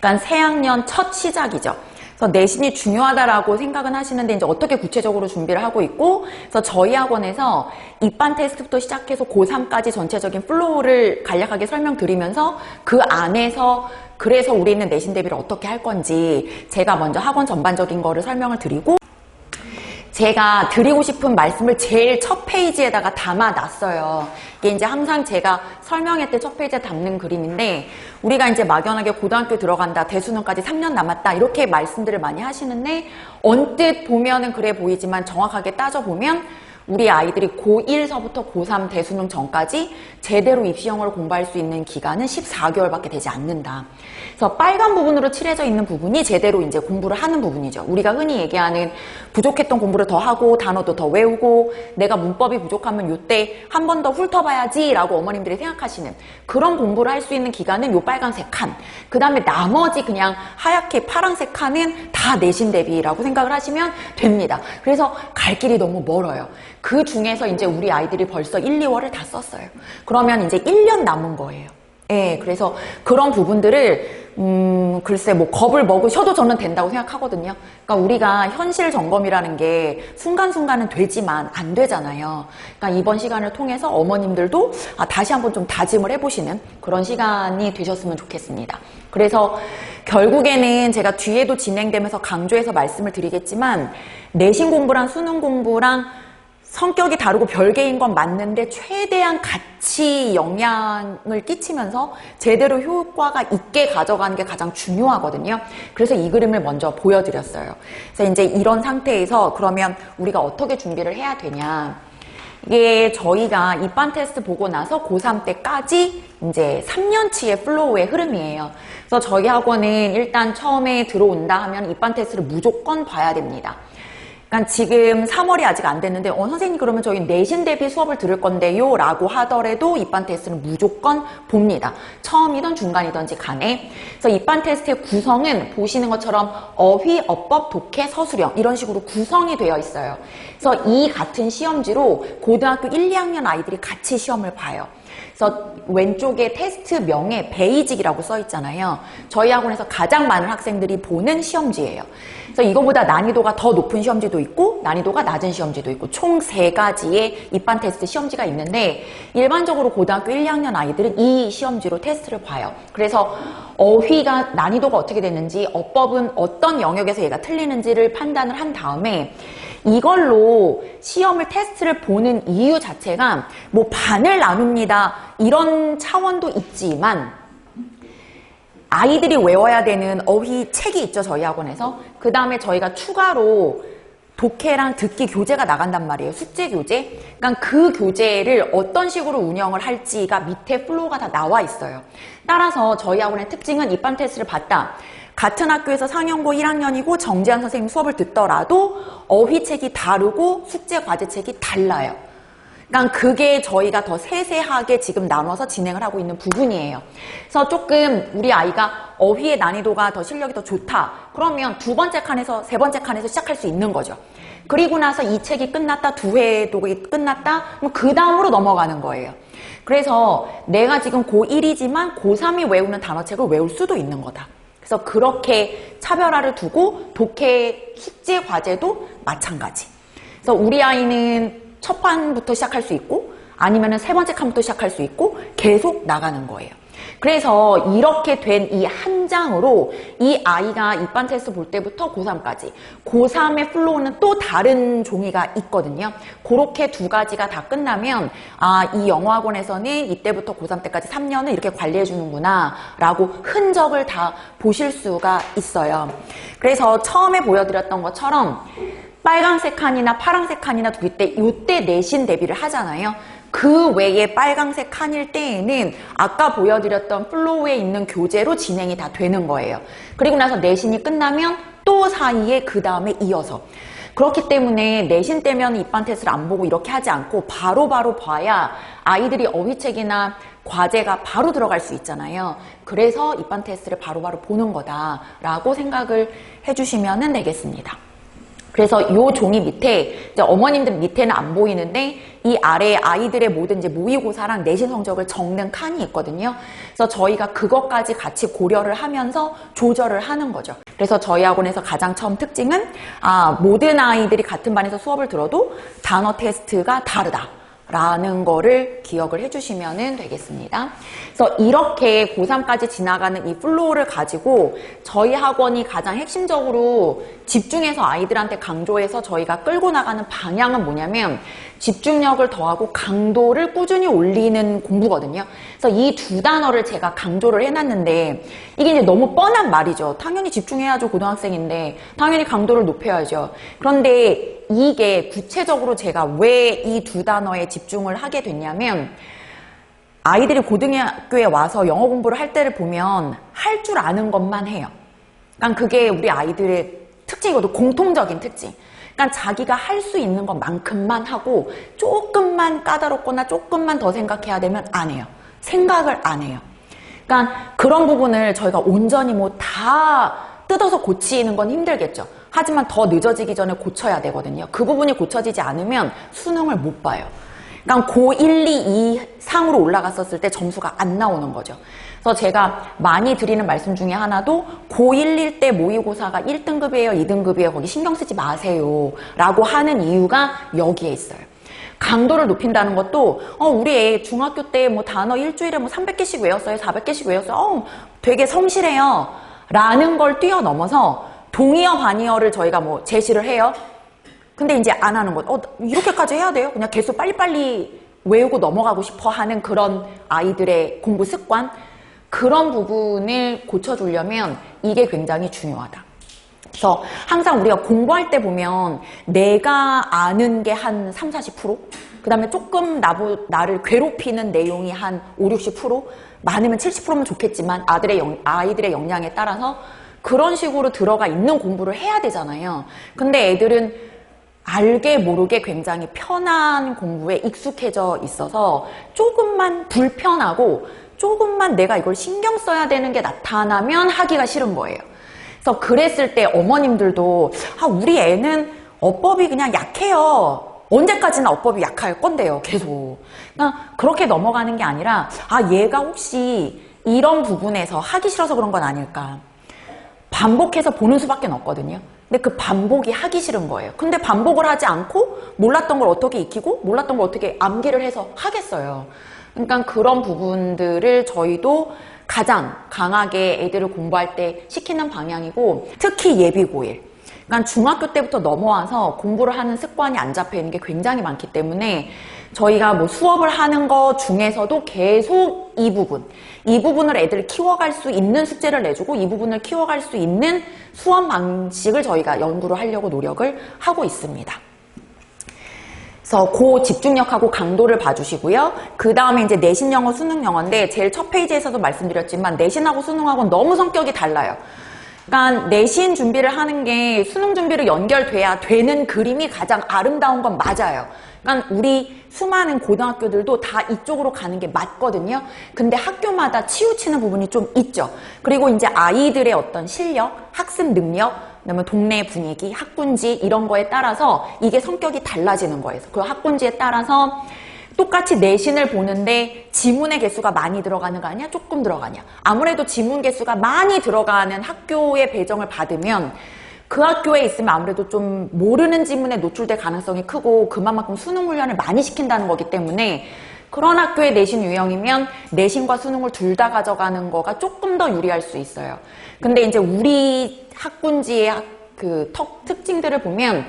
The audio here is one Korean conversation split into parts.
그러니까 새학년 첫 시작이죠. 그래서 내신이 중요하다라고 생각은 하시는데 이제 어떻게 구체적으로 준비를 하고 있고, 그래서 저희 학원에서 입반 테스트부터 시작해서 고3까지 전체적인 플로우를 간략하게 설명드리면서 그 안에서 그래서 우리는 내신 대비를 어떻게 할 건지 제가 먼저 학원 전반적인 거를 설명을 드리고, 제가 드리고 싶은 말씀을 제일 첫 페이지에다가 담아놨어요. 이게 이제 항상 제가 설명회 때 첫 페이지에 담는 그림인데, 우리가 이제 막연하게 고등학교 들어간다, 대수능까지 3년 남았다, 이렇게 말씀들을 많이 하시는데, 언뜻 보면은 그래 보이지만 정확하게 따져보면 우리 아이들이 고1서부터 고3 대수능 전까지 제대로 입시영어를 공부할 수 있는 기간은 14개월밖에 되지 않는다. 그래서 빨간 부분으로 칠해져 있는 부분이 제대로 이제 공부를 하는 부분이죠. 우리가 흔히 얘기하는 부족했던 공부를 더 하고 단어도 더 외우고 내가 문법이 부족하면 요때 한 번 더 훑어봐야지 라고 어머님들이 생각하시는 그런 공부를 할 수 있는 기간은 요 빨간색 칸, 그 다음에 나머지 그냥 하얗게 파란색 칸은 다 내신 대비라고 생각을 하시면 됩니다. 그래서 갈 길이 너무 멀어요. 그 중에서 이제 우리 아이들이 벌써 1, 2월을 다 썼어요. 그러면 이제 1년 남은 거예요. 예, 그래서 그런 부분들을 글쎄 뭐 겁을 먹으셔도 저는 된다고 생각하거든요. 그러니까 우리가 현실 점검이라는 게 순간순간은 되지만 안 되잖아요. 그러니까 이번 시간을 통해서 어머님들도 다시 한번 좀 다짐을 해보시는 그런 시간이 되셨으면 좋겠습니다. 그래서 결국에는 제가 뒤에도 진행되면서 강조해서 말씀을 드리겠지만, 내신 공부랑 수능 공부랑 성격이 다르고 별개인 건 맞는데 최대한 같이 영향을 끼치면서 제대로 효과가 있게 가져가는 게 가장 중요하거든요. 그래서 이 그림을 먼저 보여드렸어요. 그래서 이제 이런 상태에서 그러면 우리가 어떻게 준비를 해야 되냐. 이게 저희가 입반 테스트 보고 나서 고3 때까지 이제 3년치의 플로우의 흐름이에요. 그래서 저희 학원은 일단 처음에 들어온다 하면 입반 테스트를 무조건 봐야 됩니다. 그러니까 지금 3월이 아직 안 됐는데 선생님 그러면 저희 내신 대비 수업을 들을 건데요 라고 하더라도 입반 테스트는 무조건 봅니다. 처음이든 중간이든지 간에. 그래서 입반 테스트의 구성은 보시는 것처럼 어휘, 어법, 독해, 서술형 이런 식으로 구성이 되어 있어요. 그래서 이 같은 시험지로 고등학교 1, 2학년 아이들이 같이 시험을 봐요. 그래서 왼쪽에 테스트명에 베이직이라고 써 있잖아요. 저희 학원에서 가장 많은 학생들이 보는 시험지예요. 그래서 이거보다 난이도가 더 높은 시험지도 있고 난이도가 낮은 시험지도 있고 총 3가지의 입반 테스트 시험지가 있는데, 일반적으로 고등학교 1, 2학년 아이들은 이 시험지로 테스트를 봐요. 그래서 어휘가 난이도가 어떻게 됐는지, 어법은 어떤 영역에서 얘가 틀리는지를 판단을 한 다음에 이걸로 시험을 테스트를 보는 이유 자체가 뭐 반을 나눕니다 이런 차원도 있지만, 아이들이 외워야 되는 어휘 책이 있죠, 저희 학원에서. 그 다음에 저희가 추가로 독해랑 듣기 교재가 나간단 말이에요. 숙제 교재. 그러니까 그 교재를 어떤 식으로 운영을 할지가 밑에 플로우가 다 나와 있어요. 따라서 저희 학원의 특징은 입반 테스트를 봤다. 같은 학교에서 상영고 1학년이고 정재환 선생님 수업을 듣더라도 어휘책이 다르고 숙제 과제책이 달라요. 그러니까 그게 저희가 더 세세하게 지금 나눠서 진행을 하고 있는 부분이에요. 그래서 조금 우리 아이가 어휘의 난이도가 더 실력이 더 좋다. 그러면 두 번째 칸에서 세 번째 칸에서 시작할 수 있는 거죠. 그리고 나서 이 책이 끝났다, 두 회독이 끝났다, 그럼 그 다음으로 넘어가는 거예요. 그래서 내가 지금 고1이지만 고3이 외우는 단어책을 외울 수도 있는 거다. 그래서 그렇게 차별화를 두고 독해 숙제 과제도 마찬가지. 그래서 우리 아이는 첫 판부터 시작할 수 있고 아니면은 세 번째 칸부터 시작할 수 있고 계속 나가는 거예요. 그래서 이렇게 된 이 한 장으로 이 아이가 입반 테스트 볼 때부터 고3까지, 고3의 플로우는 또 다른 종이가 있거든요. 그렇게 두 가지가 다 끝나면 이 영어학원에서는 이때부터 고3 때까지 3년을 이렇게 관리해 주는구나 라고 흔적을 다 보실 수가 있어요. 그래서 처음에 보여드렸던 것처럼 빨간색 칸이나 파란색 칸이나 둘 때 이때 내신 대비를 하잖아요. 그 외에 빨간색 칸일 때에는 아까 보여드렸던 플로우에 있는 교재로 진행이 다 되는 거예요. 그리고 나서 내신이 끝나면 또 사이에 그 다음에 이어서. 그렇기 때문에 내신 때면 입반 테스트를 안 보고 이렇게 하지 않고 바로바로 봐야 아이들이 어휘책이나 과제가 바로 들어갈 수 있잖아요. 그래서 입반 테스트를 바로바로 보는 거다라고 생각을 해주시면 되겠습니다. 그래서 이 종이 밑에 이제 어머님들 밑에는 안 보이는데 이 아래에 아이들의 모든 이제 모의고사랑 내신 성적을 적는 칸이 있거든요. 그래서 저희가 그것까지 같이 고려를 하면서 조절을 하는 거죠. 그래서 저희 학원에서 가장 처음 특징은 모든 아이들이 같은 반에서 수업을 들어도 단어 테스트가 다르다. 라는 거를 기억을 해주시면 되겠습니다. 그래서 이렇게 고3까지 지나가는 이 플로우를 가지고 저희 학원이 가장 핵심적으로 집중해서 아이들한테 강조해서 저희가 끌고 나가는 방향은 뭐냐면 집중력을 더하고 강도를 꾸준히 올리는 공부거든요. 그래서 이 두 단어를 제가 강조를 해놨는데 이게 이제 너무 뻔한 말이죠. 당연히 집중해야죠. 고등학생인데 당연히 강도를 높여야죠. 그런데 이게 구체적으로 제가 왜 이 두 단어에 집중을 하게 됐냐면 아이들이 고등학교에 와서 영어 공부를 할 때를 보면 할 줄 아는 것만 해요. 그러니까 그게 우리 아이들의 특징이거든. 공통적인 특징. 그러니까 자기가 할 수 있는 것만큼만 하고 조금만 까다롭거나 조금만 더 생각해야 되면 안 해요. 생각을 안 해요. 그러니까 그런 부분을 저희가 온전히 뭐 다 뜯어서 고치는 건 힘들겠죠. 하지만 더 늦어지기 전에 고쳐야 되거든요. 그 부분이 고쳐지지 않으면 수능을 못 봐요. 그러니까 고 1, 2, 2 상으로 올라갔었을 때 점수가 안 나오는 거죠. 그래서 제가 많이 드리는 말씀 중에 하나도 고 1일 때 모의고사가 1등급이에요, 2등급이에요. 거기 신경 쓰지 마세요. 라고 하는 이유가 여기에 있어요. 강도를 높인다는 것도 우리 애 중학교 때 뭐 단어 일주일에 뭐 300개씩 외웠어요, 400개씩 외웠어요. 되게 성실해요. 라는 걸 뛰어넘어서 동의어, 반의어를 저희가 뭐 제시를 해요. 근데 이제 안 하는 거. 이렇게까지 해야 돼요? 그냥 개수 빨리빨리 외우고 넘어가고 싶어 하는 그런 아이들의 공부 습관? 그런 부분을 고쳐주려면 이게 굉장히 중요하다. 그래서 항상 우리가 공부할 때 보면 내가 아는 게 한 3, 40%? 그 다음에 조금 나를 괴롭히는 내용이 한 5, 60%? 많으면 70%면 좋겠지만 아이들의 역량에 따라서 그런 식으로 들어가 있는 공부를 해야 되잖아요. 근데 애들은 알게 모르게 굉장히 편한 공부에 익숙해져 있어서 조금만 불편하고 조금만 내가 이걸 신경 써야 되는 게 나타나면 하기가 싫은 거예요. 그래서 그랬을 때 어머님들도 우리 애는 어법이 그냥 약해요. 언제까지나 어법이 약할 건데요. 계속. 그렇게 넘어가는 게 아니라 얘가 혹시 이런 부분에서 하기 싫어서 그런 건 아닐까. 반복해서 보는 수밖에 없거든요. 근데 그 반복이 하기 싫은 거예요. 근데 반복을 하지 않고 몰랐던 걸 어떻게 익히고 몰랐던 걸 어떻게 암기를 해서 하겠어요. 그러니까 그런 부분들을 저희도 가장 강하게 애들을 공부할 때 시키는 방향이고 특히 예비고1. 그러니까 중학교 때부터 넘어와서 공부를 하는 습관이 안 잡혀 있는 게 굉장히 많기 때문에 저희가 뭐 수업을 하는 것 중에서도 계속 이 부분을 애들을 키워갈 수 있는 숙제를 내주고 이 부분을 키워갈 수 있는 수업 방식을 저희가 연구를 하려고 노력을 하고 있습니다. 그래서 그 집중력하고 강도를 봐주시고요. 그 다음에 이제 내신 영어, 수능 영어인데 제일 첫 페이지에서도 말씀드렸지만 내신하고 수능하고는 너무 성격이 달라요. 그러니까 내신 준비를 하는 게 수능 준비로 연결돼야 되는 그림이 가장 아름다운 건 맞아요. 그러니까 우리 수많은 고등학교들도 다 이쪽으로 가는 게 맞거든요. 근데 학교마다 치우치는 부분이 좀 있죠. 그리고 이제 아이들의 어떤 실력, 학습 능력, 그다음에 동네 분위기, 학군지 이런 거에 따라서 이게 성격이 달라지는 거예요. 그 학군지에 따라서 똑같이 내신을 보는데 지문의 개수가 많이 들어가는 거 아니야? 조금 들어가냐? 아무래도 지문 개수가 많이 들어가는 학교의 배정을 받으면 그 학교에 있으면 아무래도 좀 모르는 지문에 노출될 가능성이 크고 그만큼 수능 훈련을 많이 시킨다는 거기 때문에 그런 학교의 내신 유형이면 내신과 수능을 둘 다 가져가는 거가 조금 더 유리할 수 있어요. 근데 이제 우리 학군지의 그 특징들을 보면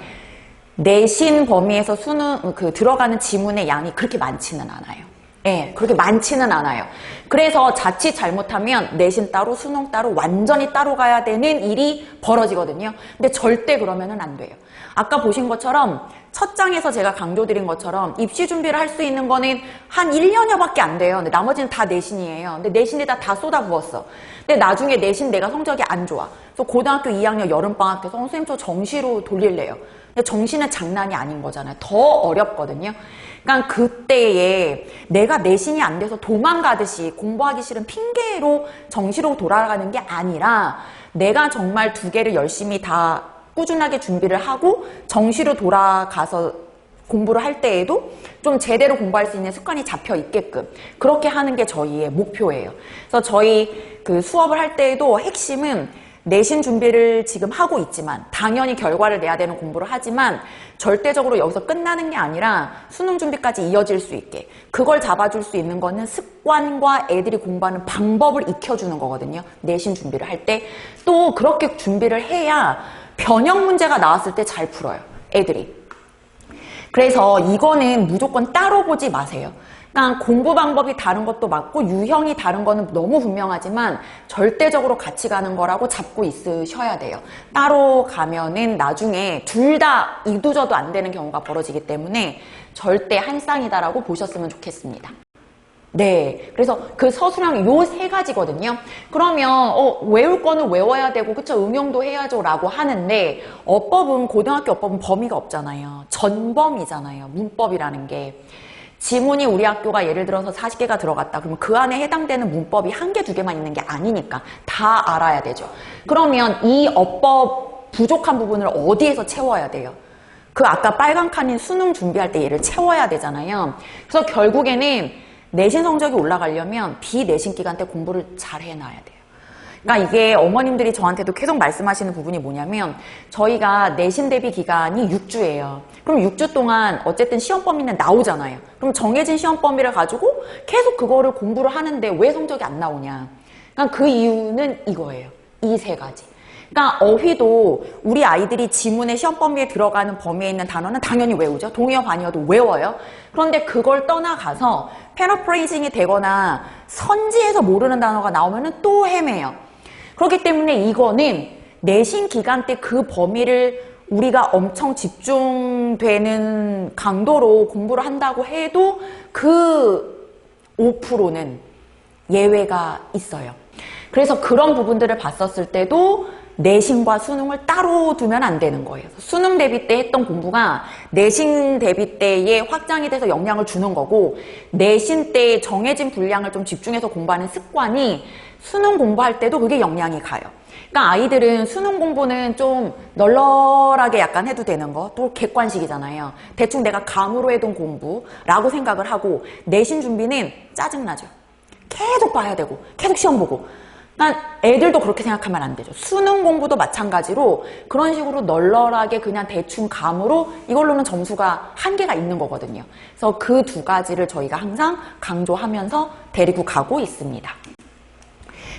내신 범위에서 수능 들어가는 지문의 양이 그렇게 많지는 않아요. 예, 그렇게 많지는 않아요. 그래서 자칫 잘못하면 내신 따로 수능 따로 완전히 따로 가야 되는 일이 벌어지거든요. 근데 절대 그러면은 안 돼요. 아까 보신 것처럼 첫 장에서 제가 강조드린 것처럼 입시 준비를 할 수 있는 거는 한 1년여밖에 안 돼요. 근데 나머지는 다 내신이에요. 근데 내신에다 다 쏟아부었어. 근데 나중에 내신 내가 성적이 안 좋아. 그래서 고등학교 2학년 여름방학 때서 선생님 저 정시로 돌릴래요. 근데 정시는 장난이 아닌 거잖아요. 더 어렵거든요. 그러니까 그때에 내가 내신이 안 돼서 도망가듯이 공부하기 싫은 핑계로 정시로 돌아가는 게 아니라 내가 정말 두 개를 열심히 다 꾸준하게 준비를 하고 정시로 돌아가서 공부를 할 때에도 좀 제대로 공부할 수 있는 습관이 잡혀 있게끔 그렇게 하는 게 저희의 목표예요. 그래서 저희 그 수업을 할 때에도 핵심은 내신 준비를 지금 하고 있지만 당연히 결과를 내야 되는 공부를 하지만 절대적으로 여기서 끝나는 게 아니라 수능 준비까지 이어질 수 있게 그걸 잡아줄 수 있는 거는 습관과 애들이 공부하는 방법을 익혀주는 거거든요. 내신 준비를 할 때 또 그렇게 준비를 해야 변형 문제가 나왔을 때 잘 풀어요. 애들이. 그래서 이거는 무조건 따로 보지 마세요. 그러니까 공부 방법이 다른 것도 맞고 유형이 다른 거는 너무 분명하지만 절대적으로 같이 가는 거라고 잡고 있으셔야 돼요. 따로 가면은 나중에 둘 다 이도저도 안 되는 경우가 벌어지기 때문에 절대 한 쌍이다라고 보셨으면 좋겠습니다. 네, 그래서 그 서술형 요 세 가지거든요. 그러면 외울 거는 외워야 되고 그쵸 응용도 해야죠 라고 하는데 어법은 고등학교 어법은 범위가 없잖아요. 전범이잖아요. 문법이라는 게. 지문이 우리 학교가 예를 들어서 40개가 들어갔다. 그러면 그 안에 해당되는 문법이 1개, 2개만 있는 게 아니니까 다 알아야 되죠. 그러면 이 어법 부족한 부분을 어디에서 채워야 돼요? 그 아까 빨간 칸인 수능 준비할 때 얘를 채워야 되잖아요. 그래서 결국에는 내신 성적이 올라가려면 비내신 기간 때 공부를 잘 해놔야 돼요. 그러니까 이게 어머님들이 저한테도 계속 말씀하시는 부분이 뭐냐면 저희가 내신 대비 기간이 6주예요. 그럼 6주 동안 어쨌든 시험 범위는 나오잖아요. 그럼 정해진 시험 범위를 가지고 계속 그거를 공부를 하는데 왜 성적이 안 나오냐. 그러니까 그 이유는 이거예요. 이 세 가지. 그러니까 어휘도 우리 아이들이 지문의 시험 범위에 들어가는 범위에 있는 단어는 당연히 외우죠. 동의어 반의어도 외워요. 그런데 그걸 떠나가서 패러프레이징이 되거나 선지에서 모르는 단어가 나오면 또 헤매요. 그렇기 때문에 이거는 내신 기간 때 그 범위를 우리가 엄청 집중되는 강도로 공부를 한다고 해도 그 5%는 예외가 있어요. 그래서 그런 부분들을 봤었을 때도 내신과 수능을 따로 두면 안 되는 거예요. 수능 대비 때 했던 공부가 내신 대비 때에 확장이 돼서 영향을 주는 거고 내신 때 정해진 분량을 좀 집중해서 공부하는 습관이 수능 공부할 때도 그게 영향이 가요. 그러니까 아이들은 수능 공부는 좀 널널하게 약간 해도 되는 거, 또 객관식이잖아요. 대충 내가 감으로 해둔 공부라고 생각을 하고 내신 준비는 짜증나죠. 계속 봐야 되고 계속 시험 보고. 그러니까 애들도 그렇게 생각하면 안 되죠. 수능 공부도 마찬가지로 그런 식으로 널널하게 그냥 대충 감으로 이걸로는 점수가 한계가 있는 거거든요. 그래서 그 두 가지를 저희가 항상 강조하면서 데리고 가고 있습니다.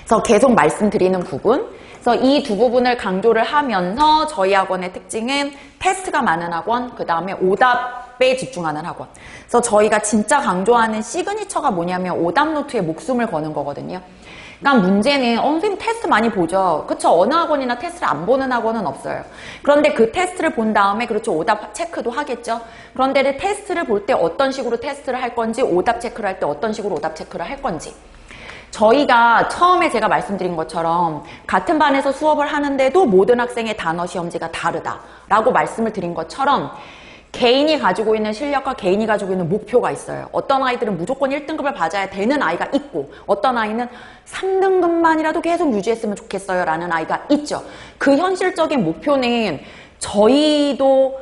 그래서 계속 말씀드리는 부분, 그래서 이 두 부분을 강조를 하면서 저희 학원의 특징은 테스트가 많은 학원, 그 다음에 오답에 집중하는 학원. 그래서 저희가 진짜 강조하는 시그니처가 뭐냐면 오답 노트에 목숨을 거는 거거든요. 그러니까 문제는 선생님 테스트 많이 보죠. 그쵸? 어느 학원이나 테스트를 안 보는 학원은 없어요. 그런데 그 테스트를 본 다음에 그렇죠. 오답 체크도 하겠죠. 그런데 테스트를 볼 때 어떤 식으로 테스트를 할 건지 오답 체크를 할 때 어떤 식으로 오답 체크를 할 건지 저희가 처음에 제가 말씀드린 것처럼 같은 반에서 수업을 하는데도 모든 학생의 단어 시험지가 다르다라고 말씀을 드린 것처럼 개인이 가지고 있는 실력과 개인이 가지고 있는 목표가 있어요. 어떤 아이들은 무조건 1등급을 받아야 되는 아이가 있고 어떤 아이는 3등급만이라도 계속 유지했으면 좋겠어요 라는 아이가 있죠. 그 현실적인 목표는 저희도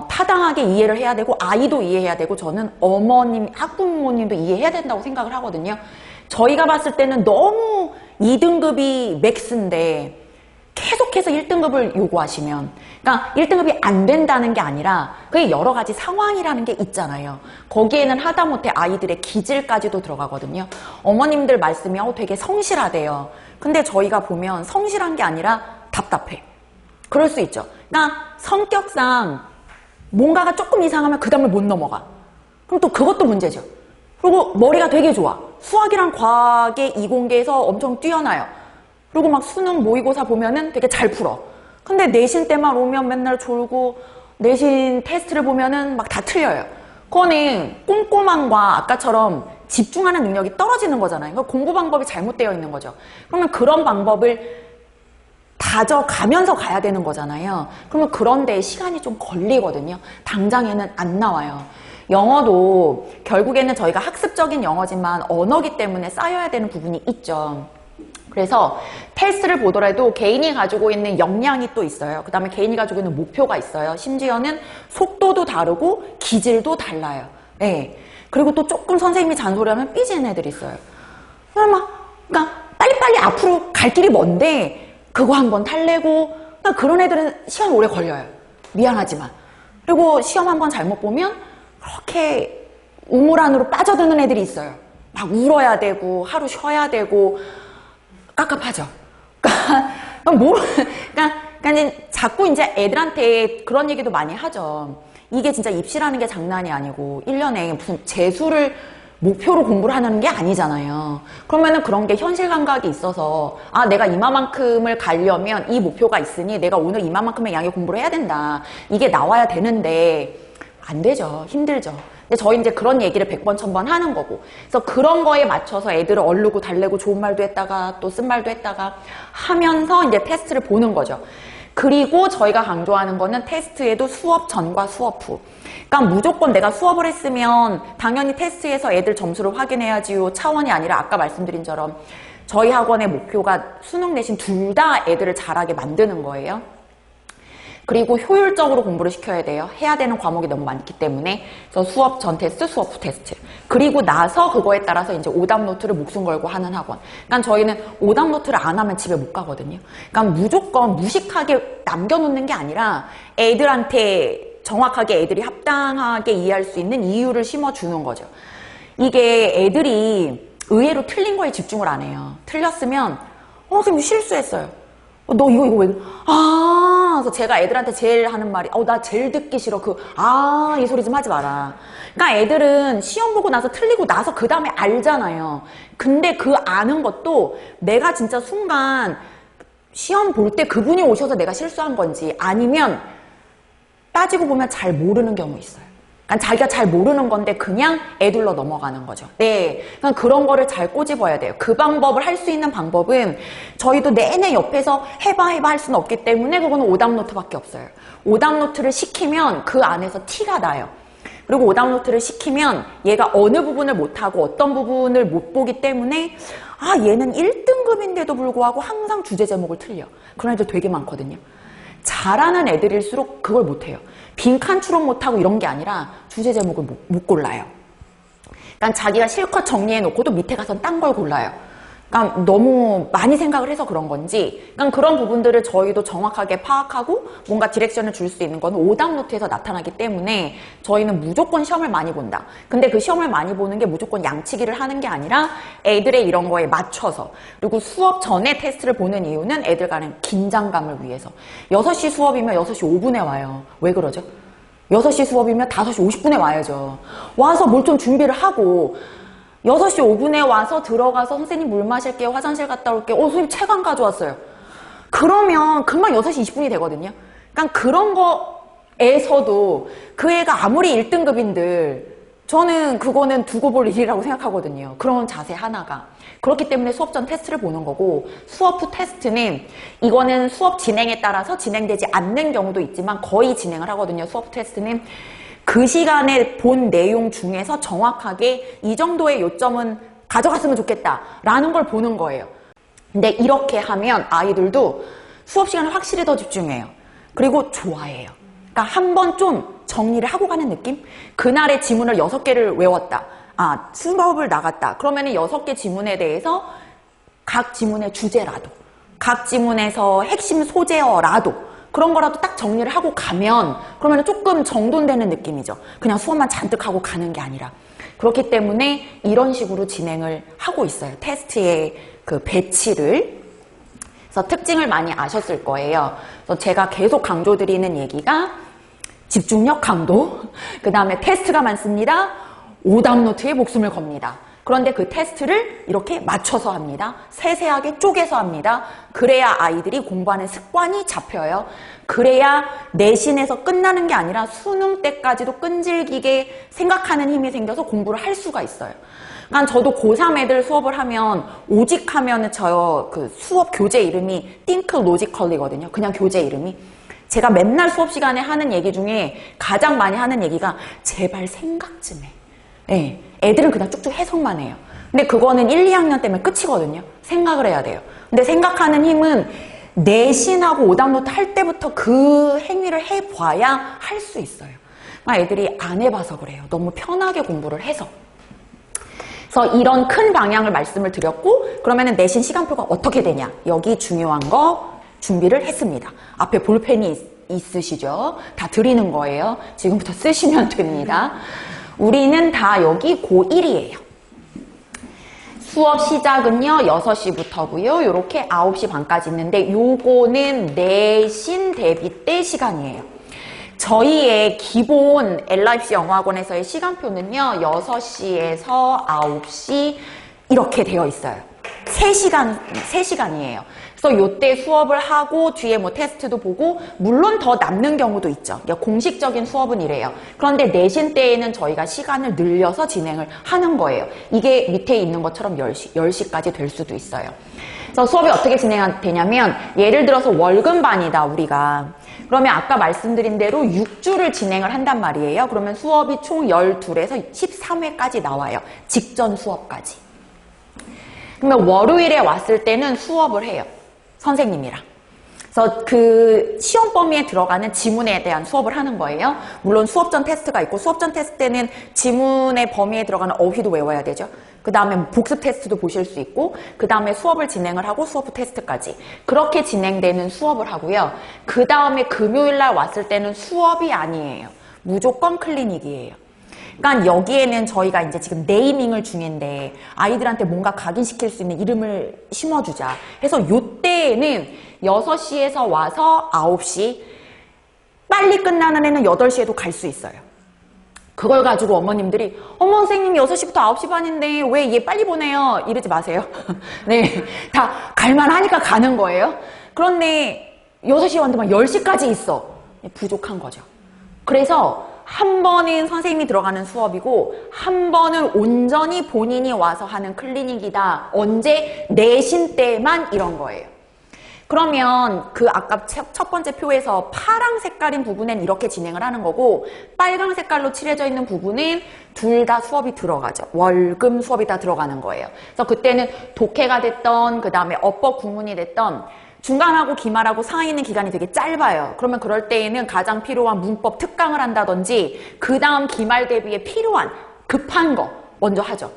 타당하게 이해를 해야 되고 아이도 이해해야 되고 저는 어머님, 학부모님도 이해해야 된다고 생각을 하거든요. 저희가 봤을 때는 너무 2등급이 맥스인데 계속해서 1등급을 요구하시면 그러니까 1등급이 안 된다는 게 아니라 그게 여러 가지 상황이라는 게 있잖아요. 거기에는 하다못해 아이들의 기질까지도 들어가거든요. 어머님들 말씀이 되게 성실하대요. 근데 저희가 보면 성실한 게 아니라 답답해. 그럴 수 있죠. 그러니까 성격상 뭔가가 조금 이상하면 그 다음을 못 넘어가. 그럼 또 그것도 문제죠. 그리고 머리가 되게 좋아. 수학이랑 과학의 이공계에서 엄청 뛰어나요. 그리고 막 수능 모의고사 보면은 되게 잘 풀어. 근데 내신 때만 오면 맨날 졸고 내신 테스트를 보면은 막 다 틀려요. 그거는 꼼꼼함과 아까처럼 집중하는 능력이 떨어지는 거잖아요. 그러니까 공부 방법이 잘못되어 있는 거죠. 그러면 그런 방법을 다져가면서 가야 되는 거잖아요. 그러면 그런 데에 시간이 좀 걸리거든요. 당장에는 안 나와요. 영어도 결국에는 저희가 학습적인 영어지만 언어기 때문에 쌓여야 되는 부분이 있죠. 그래서 테스트를 보더라도 개인이 가지고 있는 역량이 또 있어요. 그 다음에 개인이 가지고 있는 목표가 있어요. 심지어는 속도도 다르고 기질도 달라요. 네. 그리고 또 조금 선생님이 잔소리하면 삐지는 애들이 있어요. 그러니까 빨리빨리 앞으로 갈 길이 먼데 그거 한번 탈래고, 그러니까 그런 애들은 시간이 오래 걸려요. 미안하지만. 그리고 시험 한번 잘못 보면 그렇게 우물 안으로 빠져드는 애들이 있어요. 막 울어야 되고 하루 쉬어야 되고 깝깝하죠. 그러니까 자꾸 이제 애들한테 그런 얘기도 많이 하죠. 이게 진짜 입시라는 게 장난이 아니고 1년에 무슨 재수를 목표로 공부를 하는 게 아니잖아요. 그러면은 그런 게 현실 감각이 있어서 아, 내가 이마만큼을 가려면 이 목표가 있으니 내가 오늘 이마만큼의 양의 공부를 해야 된다. 이게 나와야 되는데 안 되죠. 힘들죠. 근데 저희 이제 그런 얘기를 100번, 1000번 하는 거고. 그래서 그런 거에 맞춰서 애들을 얼르고 달래고 좋은 말도 했다가 또 쓴 말도 했다가 하면서 이제 테스트를 보는 거죠. 그리고 저희가 강조하는 거는 테스트에도 수업 전과 수업 후. 그러니까 무조건 내가 수업을 했으면 당연히 테스트에서 애들 점수를 확인해야지요 차원이 아니라 아까 말씀드린 처럼 저희 학원의 목표가 수능 내신 둘 다 애들을 잘하게 만드는 거예요. 그리고 효율적으로 공부를 시켜야 돼요. 해야 되는 과목이 너무 많기 때문에. 그래서 수업 전 테스트, 수업 후 테스트. 그리고 나서 그거에 따라서 이제 오답 노트를 목숨 걸고 하는 학원. 그러니까 저희는 오답 노트를 안 하면 집에 못 가거든요. 그러니까 무조건 무식하게 남겨놓는 게 아니라 애들한테 정확하게 애들이 합당하게 이해할 수 있는 이유를 심어주는 거죠. 이게 애들이 의외로 틀린 거에 집중을 안 해요. 틀렸으면 선생님 실수했어요. 너 이거 왜 그래? 그래서 제가 애들한테 제일 하는 말이 나 제일 듣기 싫어. 이 소리 좀 하지 마라. 그러니까 애들은 시험 보고 나서 틀리고 나서 그 다음에 알잖아요. 근데 그 아는 것도 내가 진짜 순간 시험 볼 때 그분이 오셔서 내가 실수한 건지 아니면 따지고 보면 잘 모르는 경우 있어요. 그러니까 자기가 잘 모르는 건데 그냥 애들로 넘어가는 거죠. 네, 그러니까 그런 거를 잘 꼬집어야 돼요. 그 방법을 할 수 있는 방법은 저희도 내내 옆에서 해봐 할 수는 없기 때문에 그거는 오답 노트밖에 없어요. 오답 노트를 시키면 그 안에서 티가 나요. 그리고 오답 노트를 시키면 얘가 어느 부분을 못하고 어떤 부분을 못 보기 때문에 얘는 1등급인데도 불구하고 항상 주제 제목을 틀려. 그런 애들 되게 많거든요. 잘하는 애들일수록 그걸 못해요. 빈칸 추론 못하고 이런 게 아니라 주제 제목을 못 골라요. 그러니까 자기가 실컷 정리해놓고도 밑에 가서 딴 걸 골라요. 그러니까 너무 많이 생각을 해서 그런 건지, 그러니까 그런 부분들을 저희도 정확하게 파악하고 뭔가 디렉션을 줄 수 있는 건 오답 노트에서 나타나기 때문에 저희는 무조건 시험을 많이 본다. 근데 그 시험을 많이 보는 게 무조건 양치기를 하는 게 아니라 애들의 이런 거에 맞춰서, 그리고 수업 전에 테스트를 보는 이유는 애들 간의 긴장감을 위해서. 6시 수업이면 6시 5분에 와요. 왜 그러죠? 6시 수업이면 5시 50분에 와야죠. 와서 뭘 좀 준비를 하고 6시 5분에 와서 들어가서 선생님 물 마실게요. 화장실 갔다 올게요. 선생님 책 안 가져왔어요. 그러면 금방 6시 20분이 되거든요. 그러니까 그런 거에서도 그 애가 아무리 1등급인들 저는 그거는 두고 볼 일이라고 생각하거든요. 그런 자세 하나가. 그렇기 때문에 수업 전 테스트를 보는 거고, 수업 후 테스트는 이거는 수업 진행에 따라서 진행되지 않는 경우도 있지만 거의 진행을 하거든요. 수업 테스트는 그 시간에 본 내용 중에서 정확하게 이 정도의 요점은 가져갔으면 좋겠다라는 걸 보는 거예요. 근데 이렇게 하면 아이들도 수업 시간에 확실히 더 집중해요. 그리고 좋아해요. 그러니까 한번 좀 정리를 하고 가는 느낌? 그날의 지문을 6개를 외웠다. 수업을 나갔다. 그러면은 6개 지문에 대해서 각 지문의 주제라도, 각 지문에서 핵심 소재어라도 그런 거라도 딱 정리를 하고 가면 그러면 조금 정돈되는 느낌이죠. 그냥 수업만 잔뜩 하고 가는 게 아니라. 그렇기 때문에 이런 식으로 진행을 하고 있어요. 테스트의 그 배치를. 그래서 특징을 많이 아셨을 거예요. 그래서 제가 계속 강조드리는 얘기가 집중력 강도, 그 다음에 테스트가 많습니다. 오답 노트에 목숨을 겁니다. 그런데 그 테스트를 이렇게 맞춰서 합니다. 세세하게 쪼개서 합니다. 그래야 아이들이 공부하는 습관이 잡혀요. 그래야 내신에서 끝나는 게 아니라 수능 때까지도 끈질기게 생각하는 힘이 생겨서 공부를 할 수가 있어요. 그러니까 저도 고3 애들 수업을 하면 오직 하면은 그 수업 교재 이름이 Think Logically거든요. 그냥 교재 이름이. 제가 맨날 수업 시간에 하는 얘기 중에 가장 많이 하는 얘기가 제발 생각 좀 해. 네, 애들은 그냥 쭉쭉 해석만 해요. 근데 그거는 1, 2학년 때문에 끝이거든요. 생각을 해야 돼요. 근데 생각하는 힘은 내신하고 오답노트 할 때부터 그 행위를 해봐야 할 수 있어요. 애들이 안 해봐서 그래요. 너무 편하게 공부를 해서. 그래서 이런 큰 방향을 말씀을 드렸고, 그러면은 내신 시간표가 어떻게 되냐? 여기 중요한 거 준비를 했습니다. 앞에 볼펜이 있으시죠? 다 드리는 거예요. 지금부터 쓰시면 됩니다. 우리는 다 여기 고1이에요. 수업 시작은요 6시부터고요. 요렇게 9시 반까지 있는데 요거는 내신 대비 때 시간이에요. 저희의 기본 엘라입시 영어학원에서의 시간표는요 6시에서 9시 이렇게 되어 있어요. 3시간이에요. 그래서 요때 수업을 하고 뒤에 뭐 테스트도 보고 물론 더 남는 경우도 있죠. 공식적인 수업은 이래요. 그런데 내신 때에는 저희가 시간을 늘려서 진행을 하는 거예요. 이게 밑에 있는 것처럼 10시까지 될 수도 있어요. 그래서 수업이 어떻게 진행되냐면 예를 들어서 월급반이다 우리가. 그러면 아까 말씀드린 대로 6주를 진행을 한단 말이에요. 그러면 수업이 총 12에서 13회까지 나와요. 직전 수업까지. 그러면 월요일에 왔을 때는 수업을 해요. 선생님이랑. 그래서 그 시험 범위에 들어가는 지문에 대한 수업을 하는 거예요. 물론 수업 전 테스트가 있고 수업 전 테스트 때는 지문의 범위에 들어가는 어휘도 외워야 되죠. 그 다음에 복습 테스트도 보실 수 있고 그 다음에 수업을 진행을 하고 수업 후 테스트까지 그렇게 진행되는 수업을 하고요. 그 다음에 금요일날 왔을 때는 수업이 아니에요. 무조건 클리닉이에요. 그러니까 여기에는 저희가 이제 지금 네이밍을 중인데 아이들한테 뭔가 각인시킬 수 있는 이름을 심어주자 해서 요때에는 6시에서 와서 9시 빨리 끝나는 애는 8시에도 갈 수 있어요. 그걸 가지고 어머님들이 어머 선생님 6시부터 9시 반인데 왜 얘 빨리 보내요? 이러지 마세요. 네, 다 갈만하니까 가는 거예요. 그런데 6시에 왔는데 막 10시까지 있어. 부족한 거죠. 그래서 한 번은 선생님이 들어가는 수업이고 한 번은 온전히 본인이 와서 하는 클리닉이다. 언제? 내신 때만 이런 거예요. 그러면 그 아까 첫 번째 표에서 파랑 색깔인 부분엔 이렇게 진행을 하는 거고 빨강 색깔로 칠해져 있는 부분은 둘 다 수업이 들어가죠. 월금 수업이 다 들어가는 거예요. 그래서 그때는 독해가 됐던 그 다음에 어법 구문이 됐던 중간하고 기말하고 상하에 있는 기간이 되게 짧아요. 그러면 그럴 때에는 가장 필요한 문법 특강을 한다든지 그 다음 기말 대비에 필요한 급한 거 먼저 하죠.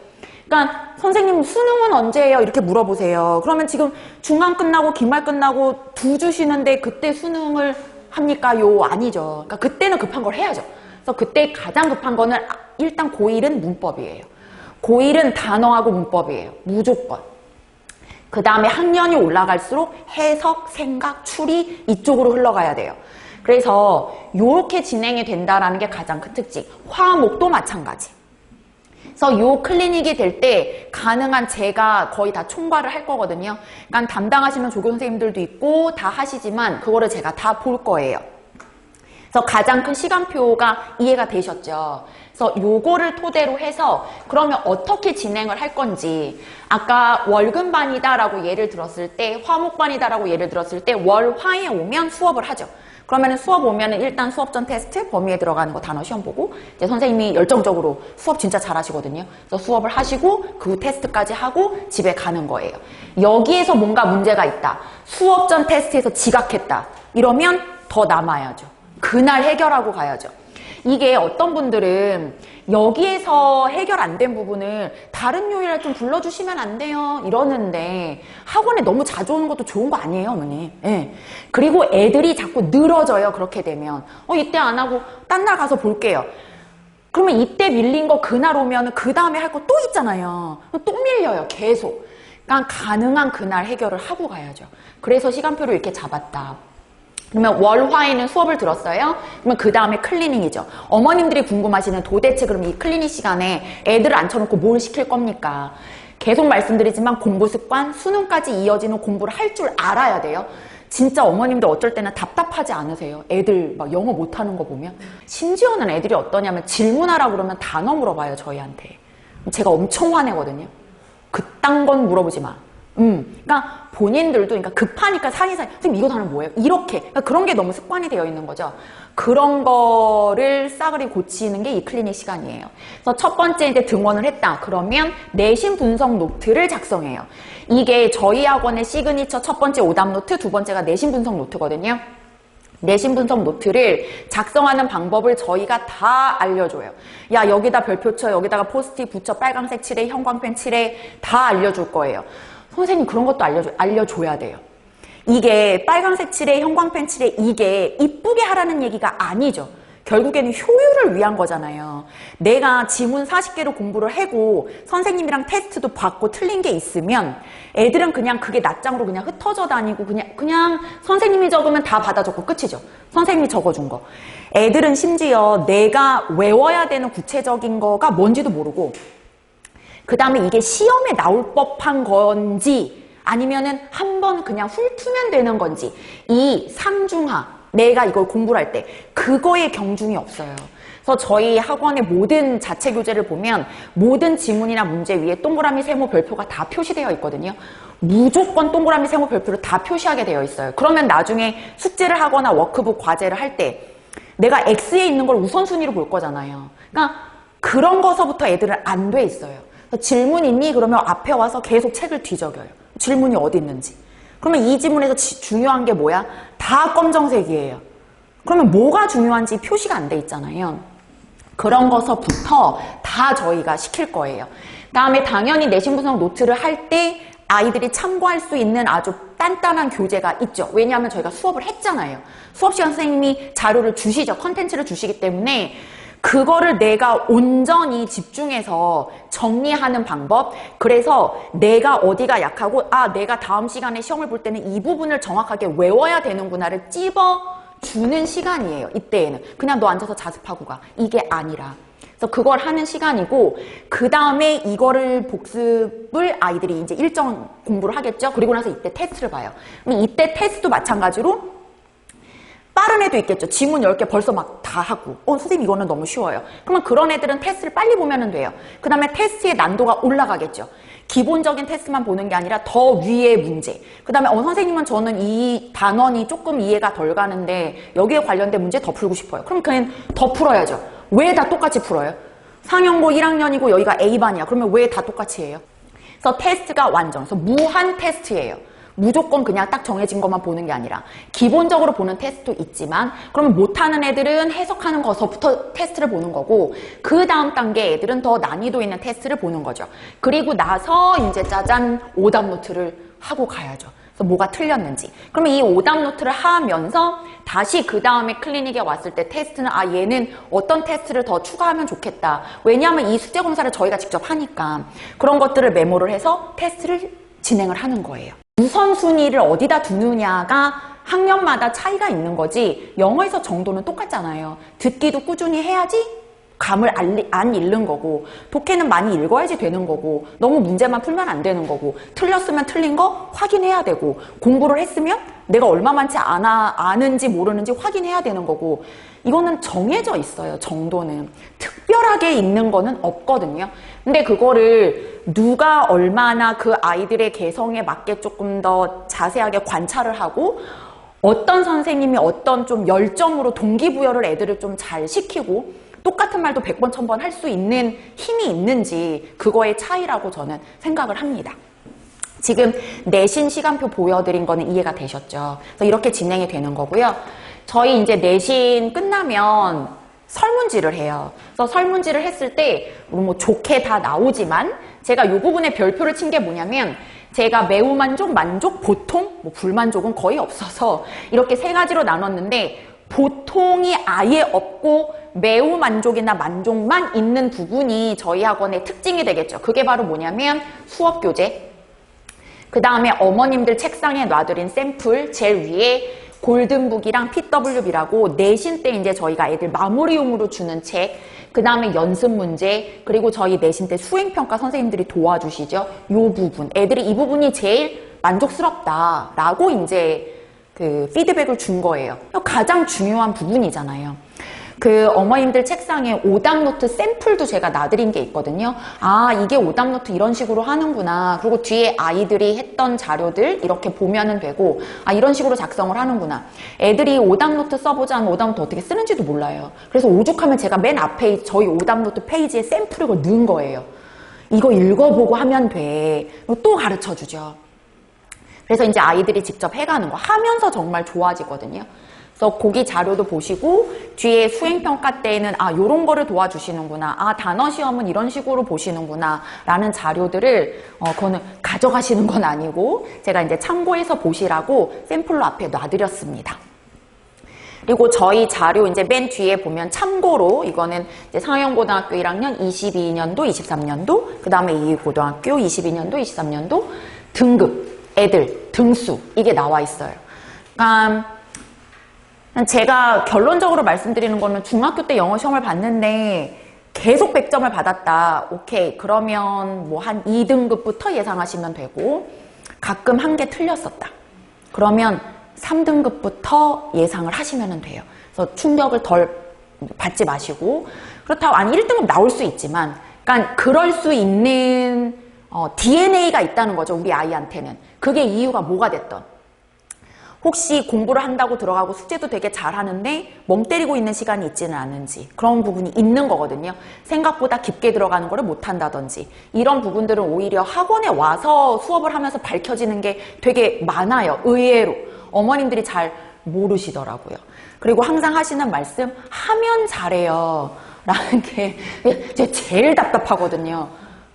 그러니까 선생님 수능은 언제예요? 이렇게 물어보세요. 그러면 지금 중간 끝나고 기말 끝나고 2주 쉬는데 그때 수능을 합니까? 요 아니죠. 그러니까 그때는 급한 걸 해야죠. 그래서 그때 가장 급한 거는 일단 고1은 문법이에요. 고1은 단어하고 문법이에요. 무조건. 그 다음에 학년이 올라갈수록 해석, 생각, 추리 이쪽으로 흘러가야 돼요. 그래서 이렇게 진행이 된다라는 게 가장 큰 특징. 화목도 마찬가지. 그래서 요 클리닉이 될 때 가능한 제가 거의 다 총괄을 할 거거든요. 그러니까 담당하시는 조교 선생님들도 있고 다 하시지만 그거를 제가 다 볼 거예요. 그래서 가장 큰 시간표가 이해가 되셨죠? 그래서 요거를 토대로 해서 그러면 어떻게 진행을 할 건지 아까 월금반이다라고 예를 들었을 때 화목반이다라고 예를 들었을 때 월화에 오면 수업을 하죠. 그러면은 수업 오면은 일단 수업 전 테스트 범위에 들어가는 거 단어 시험 보고 이제 선생님이 열정적으로 수업 진짜 잘하시거든요. 그래서 수업을 하시고 그 테스트까지 하고 집에 가는 거예요. 여기에서 뭔가 문제가 있다. 수업 전 테스트에서 지각했다. 이러면 더 남아야죠. 그날 해결하고 가야죠. 이게 어떤 분들은 여기에서 해결 안 된 부분을 다른 요일에 좀 불러주시면 안 돼요 이러는데 학원에 너무 자주 오는 것도 좋은 거 아니에요 어머니. 네. 그리고 애들이 자꾸 늘어져요. 그렇게 되면 이때 안 하고 딴 날 가서 볼게요. 그러면 이때 밀린 거 그날 오면 그 다음에 할 거 또 있잖아요. 또 밀려요 계속. 그러니까 가능한 그날 해결을 하고 가야죠. 그래서 시간표를 이렇게 잡았다. 그러면 월화에는 수업을 들었어요? 그러면 그 다음에 클리닉이죠. 어머님들이 궁금하시는 도대체 그럼 이 클리닉 시간에 애들을 앉혀놓고 뭘 시킬 겁니까? 계속 말씀드리지만 공부 습관, 수능까지 이어지는 공부를 할 줄 알아야 돼요. 진짜 어머님들 어쩔 때는 답답하지 않으세요? 애들 막 영어 못하는 거 보면. 심지어는 애들이 어떠냐면 질문하라고 그러면 단어 물어봐요 저희한테. 제가 엄청 화내거든요. 그딴 건 물어보지 마. 그러니까 본인들도 그러니까 급하니까 선생님 이거 단어 뭐예요? 이렇게 그러니까 그런 게 너무 습관이 되어 있는 거죠. 그런 거를 싸그리 고치는 게 이 클리닉 시간이에요. 그래서 첫 번째 이제 등원을 했다. 그러면 내신 분석 노트를 작성해요. 이게 저희 학원의 시그니처 첫 번째 오답 노트, 두 번째가 내신 분석 노트거든요. 내신 분석 노트를 작성하는 방법을 저희가 다 알려줘요. 야, 여기다 별표 쳐, 여기다가 포스트잇 붙여, 빨강색 칠해, 형광펜 칠해, 다 알려줄 거예요. 선생님 그런 것도 알려줘야 돼요. 이게 빨강색 칠해, 형광펜 칠해, 이게 이쁘게 하라는 얘기가 아니죠. 결국에는 효율을 위한 거잖아요. 내가 지문 40개를 공부를 하고 선생님이랑 테스트도 받고 틀린 게 있으면 애들은 그냥 그게 낱장으로 그냥 흩어져 다니고 그냥 선생님이 적으면 다 받아 적고 끝이죠. 선생님이 적어준 거. 애들은 심지어 내가 외워야 되는 구체적인 거가 뭔지도 모르고 그 다음에 이게 시험에 나올 법한 건지 아니면은 한번 그냥 훑으면 되는 건지 이 상중하 내가 이걸 공부를 할 때 그거에 경중이 없어요. 그래서 저희 학원의 모든 자체 교재를 보면 모든 지문이나 문제 위에 동그라미, 세모, 별표가 다 표시되어 있거든요. 무조건 동그라미, 세모, 별표를 다 표시하게 되어 있어요. 그러면 나중에 숙제를 하거나 워크북 과제를 할 때 내가 X에 있는 걸 우선순위로 볼 거잖아요. 그러니까 그런 거서부터 애들은 안 돼 있어요. 질문 있니? 그러면 앞에 와서 계속 책을 뒤적여요. 질문이 어디 있는지. 그러면 이 지문에서 중요한 게 뭐야? 다 검정색이에요. 그러면 뭐가 중요한지 표시가 안 돼 있잖아요. 그런 거서부터 다 저희가 시킬 거예요. 다음에 당연히 내신 분석 노트를 할 때 아이들이 참고할 수 있는 아주 단단한 교재가 있죠. 왜냐하면 저희가 수업을 했잖아요. 수업 시간 선생님이 자료를 주시죠. 컨텐츠를 주시기 때문에 그거를 내가 온전히 집중해서 정리하는 방법. 그래서 내가 어디가 약하고 내가 다음 시간에 시험을 볼 때는 이 부분을 정확하게 외워야 되는구나를 찝어주는 시간이에요. 이때에는 그냥 너 앉아서 자습하고 가. 이게 아니라 그래서 그걸 하는 시간이고 그 다음에 이거를 복습을 아이들이 이제 일정 공부를 하겠죠. 그리고 나서 이때 테스트를 봐요. 그럼 이때 테스트도 마찬가지로 빠른 애도 있겠죠. 지문 10개 벌써 막 다 하고 선생님 이거는 너무 쉬워요. 그러면 그런 애들은 테스트를 빨리 보면 돼요. 그 다음에 테스트의 난도가 올라가겠죠. 기본적인 테스트만 보는 게 아니라 더 위의 문제. 그 다음에 선생님은 저는 이 단원이 조금 이해가 덜 가는데 여기에 관련된 문제 더 풀고 싶어요. 그럼 그냥 더 풀어야죠. 왜 다 똑같이 풀어요? 상영고 1학년이고 여기가 A반이야. 그러면 왜 다 똑같이 해요? 그래서 테스트가 완전, 그래서 무한 테스트예요. 무조건 그냥 딱 정해진 것만 보는 게 아니라 기본적으로 보는 테스트도 있지만 그러면 못하는 애들은 해석하는 거서부터 테스트를 보는 거고 그 다음 단계 애들은 더 난이도 있는 테스트를 보는 거죠. 그리고 나서 이제 짜잔 오답 노트를 하고 가야죠. 그래서 뭐가 틀렸는지. 그러면 이 오답 노트를 하면서 다시 그 다음에 클리닉에 왔을 때 테스트는 얘는 어떤 테스트를 더 추가하면 좋겠다. 왜냐하면 이 숙제 검사를 저희가 직접 하니까 그런 것들을 메모를 해서 테스트를 진행을 하는 거예요. 우선순위를 어디다 두느냐가 학년마다 차이가 있는 거지 영어에서 정도는 똑같잖아요. 듣기도 꾸준히 해야지 감을 안 잃는 거고 독해는 많이 읽어야지 되는 거고 너무 문제만 풀면 안 되는 거고 틀렸으면 틀린 거 확인해야 되고 공부를 했으면 내가 얼마만치 아는지 모르는지 확인해야 되는 거고 이거는 정해져 있어요. 정도는 특별하게 있는 거는 없거든요. 근데 그거를 누가 얼마나 그 아이들의 개성에 맞게 조금 더 자세하게 관찰을 하고 어떤 선생님이 어떤 좀 열정으로 동기부여를 애들을 좀 잘 시키고 똑같은 말도 100번, 1000번 할 수 있는 힘이 있는지 그거의 차이라고 저는 생각을 합니다. 지금 내신 시간표 보여드린 거는 이해가 되셨죠? 그래서 이렇게 진행이 되는 거고요. 저희 이제 내신 끝나면 설문지를 해요. 그래서 설문지를 했을 때 뭐 좋게 다 나오지만 제가 이 부분에 별표를 친 게 뭐냐면 제가 매우 만족, 만족, 보통, 뭐 불만족은 거의 없어서 이렇게 세 가지로 나눴는데 보통이 아예 없고 매우 만족이나 만족만 있는 부분이 저희 학원의 특징이 되겠죠. 그게 바로 뭐냐면 수업 교재, 그 다음에 어머님들 책상에 놔드린 샘플 제일 위에 골든북이랑 PWB라고 내신 때 이제 저희가 애들 마무리용으로 주는 책, 그 다음에 연습 문제, 그리고 저희 내신 때 수행평가 선생님들이 도와주시죠. 요 부분, 애들이 이 부분이 제일 만족스럽다라고 이제 그 피드백을 준 거예요. 가장 중요한 부분이잖아요. 그 어머님들 책상에 오답노트 샘플도 제가 놔드린 게 있거든요. 아, 이게 오답노트 이런 식으로 하는구나. 그리고 뒤에 아이들이 했던 자료들 이렇게 보면은 되고, 아, 이런 식으로 작성을 하는구나. 애들이 오답노트 써보자 하면 오답노트 어떻게 쓰는지도 몰라요. 그래서 오죽하면 제가 맨 앞에 저희 오답노트 페이지에 샘플을 넣은 거예요. 이거 읽어보고 하면 돼. 또 가르쳐 주죠. 그래서 이제 아이들이 직접 해가는 거 하면서 정말 좋아지거든요. 그래서 거기 자료도 보시고 뒤에 수행평가 때에는 아, 요런 거를 도와주시는구나. 아, 단어 시험은 이런 식으로 보시는구나. 라는 자료들을 그거는 가져가시는 건 아니고 제가 이제 참고해서 보시라고 샘플로 앞에 놔드렸습니다. 그리고 저희 자료 이제 맨 뒤에 보면 참고로 이거는 이제 상영고등학교 1학년 22년도, 23년도, 그 다음에 이고등학교 22년도, 23년도 등급, 애들, 등수 이게 나와 있어요. 그러니까 제가 결론적으로 말씀드리는 거는 중학교 때 영어 시험을 봤는데 계속 100점을 받았다. 오케이. 그러면 뭐 한 2등급부터 예상하시면 되고 가끔 한 개 틀렸었다. 그러면 3등급부터 예상을 하시면 돼요. 그래서 충격을 덜 받지 마시고 그렇다고 아니 1등급 나올 수 있지만 그러니까 그럴 수 있는 DNA가 있다는 거죠. 우리 아이한테는. 그게 이유가 뭐가 됐던. 혹시 공부를 한다고 들어가고 숙제도 되게 잘하는데 멍 때리고 있는 시간이 있지는 않은지 그런 부분이 있는 거거든요. 생각보다 깊게 들어가는 거를 못한다든지 이런 부분들은 오히려 학원에 와서 수업을 하면서 밝혀지는 게 되게 많아요. 의외로 어머님들이 잘 모르시더라고요. 그리고 항상 하시는 말씀 하면 잘해요 라는 게 제일 답답하거든요.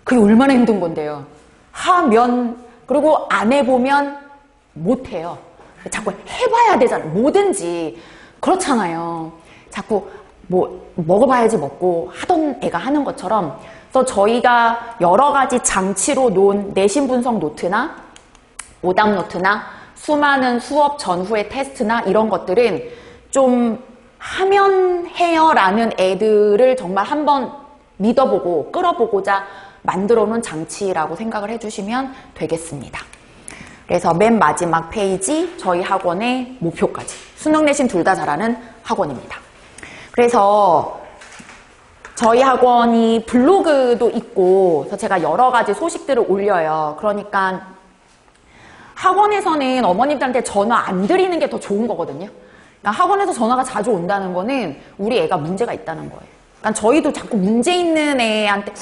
그게 얼마나 힘든 건데요. 하면 그리고 안 해보면 못해요. 자꾸 해봐야 되잖아요. 뭐든지 그렇잖아요. 자꾸 뭐 먹어봐야지 먹고 하던 애가 하는 것처럼 그래서 저희가 여러 가지 장치로 놓은 내신 분석 노트나 오답 노트나 수많은 수업 전후의 테스트나 이런 것들은 좀 하면 해요 라는 애들을 정말 한번 믿어보고 끌어보고자 만들어 놓은 장치라고 생각을 해주시면 되겠습니다. 그래서 맨 마지막 페이지 저희 학원의 목표까지 수능 내신 둘 다 잘하는 학원입니다. 그래서 저희 학원이 블로그도 있고 그래서 제가 여러 가지 소식들을 올려요. 그러니까 학원에서는 어머님들한테 전화 안 드리는 게 더 좋은 거거든요. 그러니까 학원에서 전화가 자주 온다는 거는 우리 애가 문제가 있다는 거예요. 그러니까 저희도 자꾸 문제 있는 애한테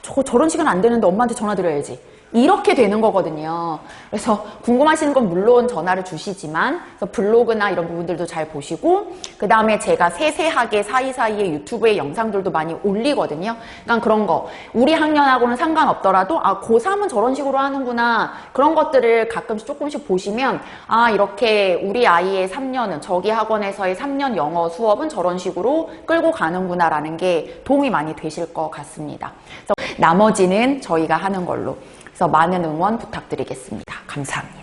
저거 저런 시간 안 되는데 엄마한테 전화 드려야지. 이렇게 되는 거거든요. 그래서 궁금하신 건 물론 전화를 주시지만 그래서 블로그나 이런 부분들도 잘 보시고 그 다음에 제가 세세하게 사이사이에 유튜브에 영상들도 많이 올리거든요. 그러니까 그런 거 우리 학년하고는 상관없더라도 아 고3은 저런 식으로 하는구나 그런 것들을 가끔씩 조금씩 보시면 아 이렇게 우리 아이의 3년은 저기 학원에서의 3년 영어 수업은 저런 식으로 끌고 가는구나 라는 게 도움이 많이 되실 것 같습니다. 그래서 나머지는 저희가 하는 걸로 그래서 많은 응원 부탁드리겠습니다. 감사합니다.